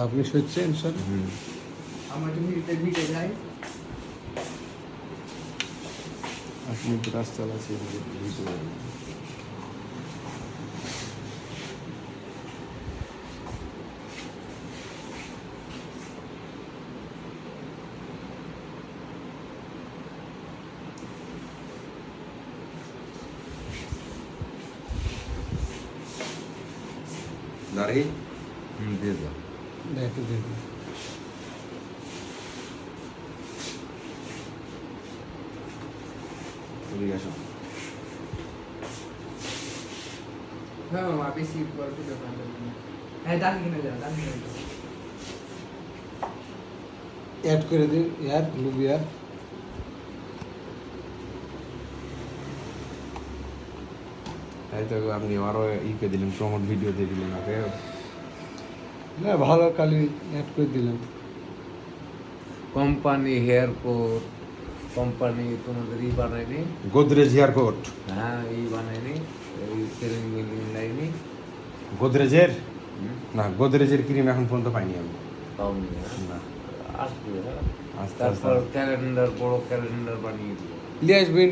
আপনি শুনছেন স্যার? আমার তো মিটে যাই। আপনি তো রাস্তা আছে ভিতরে। দাঁড়িয়ে দিয়ে দাও। দেখো দেখো এদিকে আসো। হ্যাঁ মামা বেশি গল্প করতে পারবো না। হ্যাঁ দাঁড়ি কিনে যাও, দাঁড়ি কিনে যাও। অ্যাড করে দিন ইয়ার লুবিয়া। তাই তো আপনি আরো কে দিলেন, প্রমোট ভিডিও দিয়ে দিলেন ওকে। না ভালো কালি অ্যাড করে দিলাম। কোম্পানি হেয়ার কোট, কোম্পানি তোমাদের বানায়নি? Godrej hair coat. হ্যাঁ বানায়নি, এই সেলিং মিলিং লাইনি গোদরেজের না, গোদরেজের ক্রিম এখন পর্যন্ত পাইনি আমি। পাওনি? না, আসবে। আস্তে তারপর আস্তে ক্যালেন্ডার, বড় ক্যালেন্ডার বানিয়ে দিও। লিয়ে আসবেন।